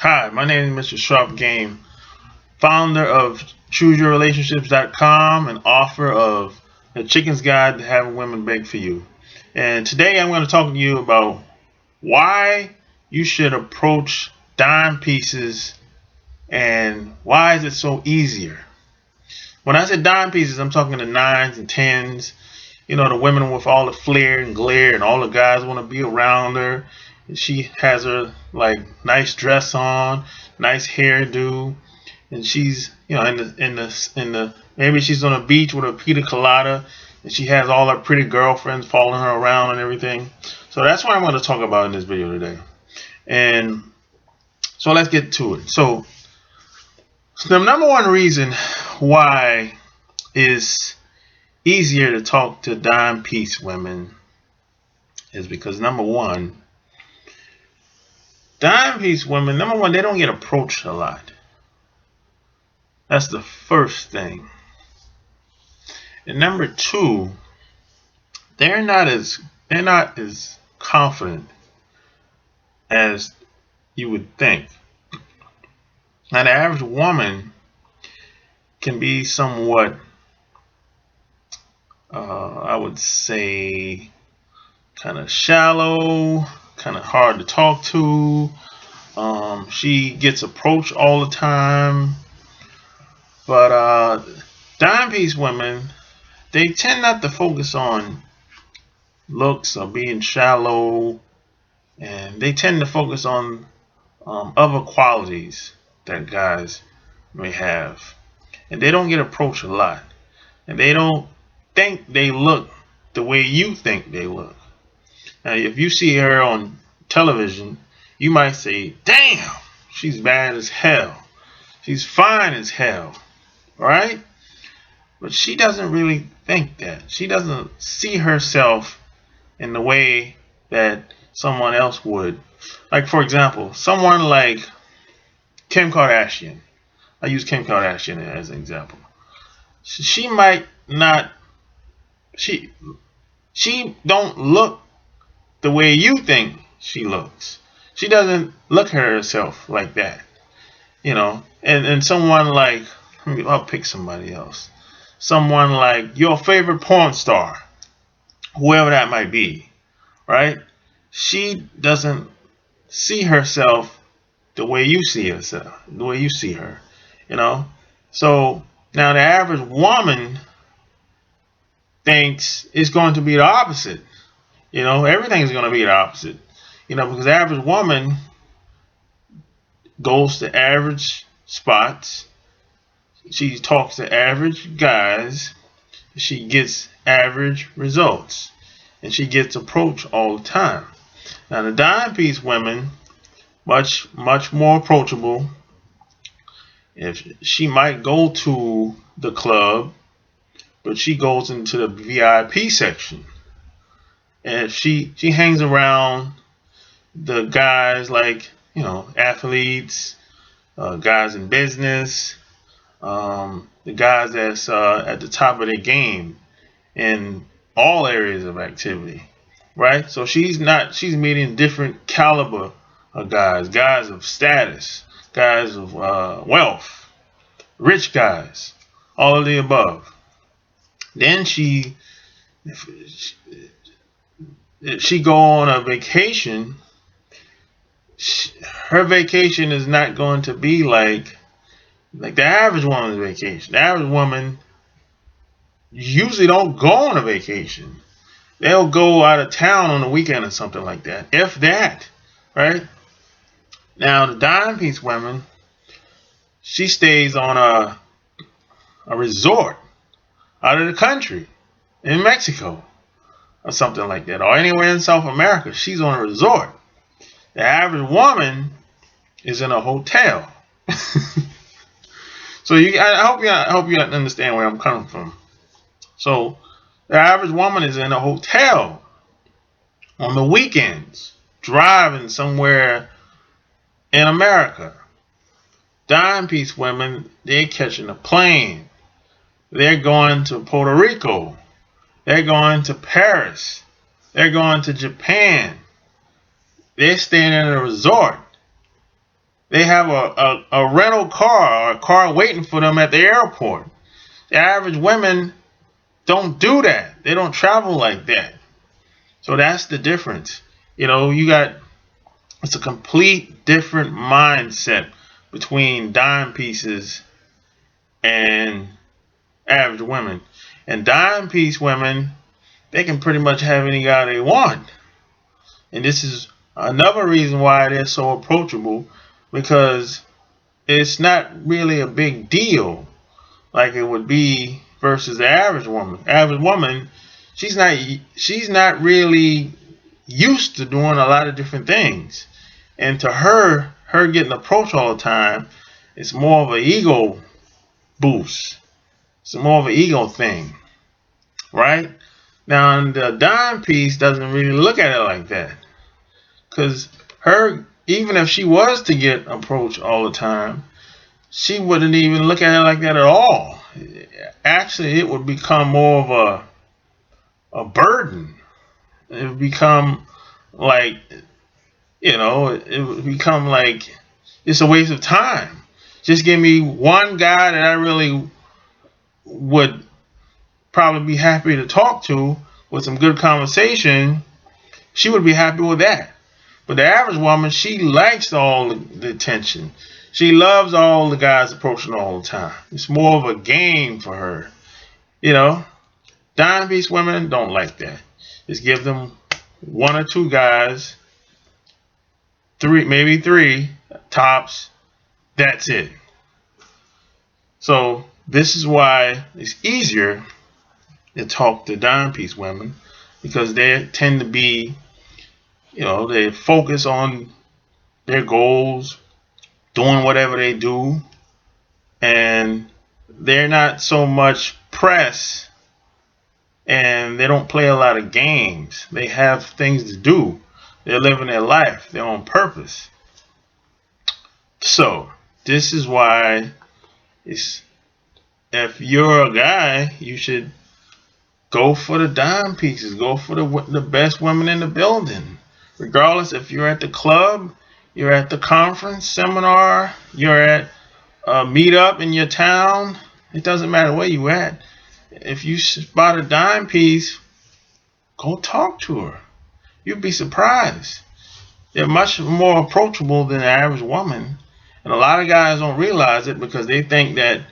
Hi, my name is Mr. Sharp Game, founder of ChooseYourRelationships.com and author of The Chicken's Guide to Having Women Beg for You. And today I'm going to talk to you about why you should approach dime pieces and why is it so easier. When I say dime pieces, I'm talking the nines and tens. You know, the women with all the flair and glare, and all the guys want to be around her. And she has her like nice dress on, nice hairdo, and she's in the maybe she's on a beach with a pina colada, and she has all her pretty girlfriends following her around and everything. So that's what I'm going to talk about in this video today. And so let's get to it. So the number one reason why is easier to talk to dime piece women is because number one, dime piece women, they don't get approached a lot. That's the first thing. And number two, they're not as confident as you would think. Now the average woman can be somewhat I would say kind of shallow, kind of hard to talk to. She gets approached all the time. But dime piece women, they tend not to focus on looks or being shallow, and they tend to focus on other qualities that guys may have. And they don't get approached a lot. And they don't think they look the way you think they look. Now, if you see her on television, you might say, damn, she's bad as hell. She's fine as hell. Right? But she doesn't really think that. She doesn't see herself in the way that someone else would. Like, for example, someone like Kim Kardashian. I use Kim Kardashian as an example. She might not, she don't look the way you think she looks. She doesn't look at herself like that, you know. And someone like, I'll pick somebody else. Someone like your favorite porn star, whoever that might be, right? She doesn't see herself the way you see herself, the way you see her, you know. So now the average woman thinks it's going to be the opposite. You know, everything's going to be the opposite. You know, because the average woman goes to average spots. She talks to average guys. She gets average results. And she gets approached all the time. Now, the dime piece women, much more approachable. If she might go to the club, but she goes into the VIP section. And she hangs around the guys like, you know, athletes, guys in business, the guys that's at the top of their game in all areas of activity, right? So she's meeting different caliber of guys of status, guys of wealth, rich guys, all of the above. Then if she go on a vacation, her vacation is not going to be like the average woman's vacation. The average woman usually don't go on a vacation. They'll go out of town on the weekend or something like that, if that, right? Now the dime piece woman, she stays on a resort out of the country in Mexico or something like that, or anywhere in South America. She's on a resort. The average woman is in a hotel. So I hope you understand where I'm coming from. So the average woman is in a hotel on the weekends, driving somewhere in America. Dime piece women, they're catching a plane. They're going to Puerto Rico. They're going to Paris. They're going to Japan. They're staying in a resort. they have a rental car or a car waiting for them at the airport. The average women don't do that. They don't travel like that. So that's the difference. It's a complete different mindset between dime pieces and average women. And dime piece women, they can pretty much have any guy they want. And this is another reason why they're so approachable, because it's not really a big deal like it would be versus the average woman. Average woman, she's not really used to doing a lot of different things. And to her getting approached all the time, it's more of an ego boost. It's more of an ego thing, right? Now, the dime piece doesn't really look at it like that, because even if she was to get approached all the time, she wouldn't even look at it like that at all. Actually, it would become more of a burden. It would become like, it would become like it's a waste of time. Just give me one guy that I really would probably be happy to talk to with some good conversation. She would be happy with that. But the average woman, she likes all the attention. She loves all the guys approaching her all the time. It's more of a game for her. Dime piece women don't like that. Just give them one or two guys, maybe three tops. That's it. So this is why it's easier to talk to dime piece women, because they tend to be, they focus on their goals, doing whatever they do, and they're not so much pressed, and they don't play a lot of games. They have things to do. They're living their life. They're on purpose. So this is why if you're a guy, you should go for the dime pieces. Go for the best women in the building. Regardless if you're at the club, you're at the conference, seminar, you're at a meetup in your town. It doesn't matter where you at. If you spot a dime piece, go talk to her. You'd be surprised. They're much more approachable than the average woman. And a lot of guys don't realize it because they think that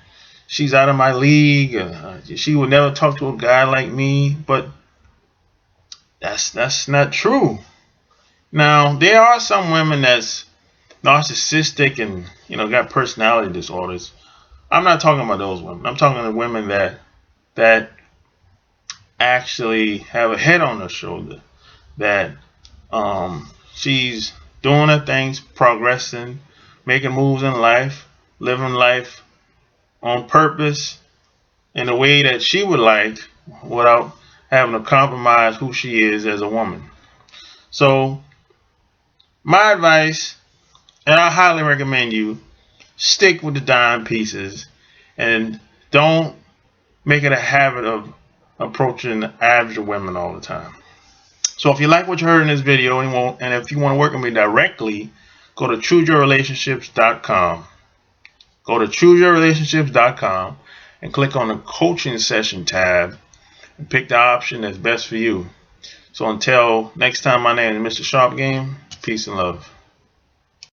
she's out of my league. She would never talk to a guy like me. But that's not true. Now, there are some women that's narcissistic and got personality disorders. I'm not talking about those women. I'm talking about women that actually have a head on her shoulder, that she's doing her things, progressing, making moves in life, living life on purpose in a way that she would like, without having to compromise who she is as a woman. So my advice, and I highly recommend you stick with the dime pieces and don't make it a habit of approaching average women all the time. So if you like what you heard in this video and if you want to work with me directly, go to chooseyourrelationships.com. Go to chooseyourrelationships.com and click on the coaching session tab and pick the option that's best for you. So until next time, my name is Mr. Sharp Game. Peace and love.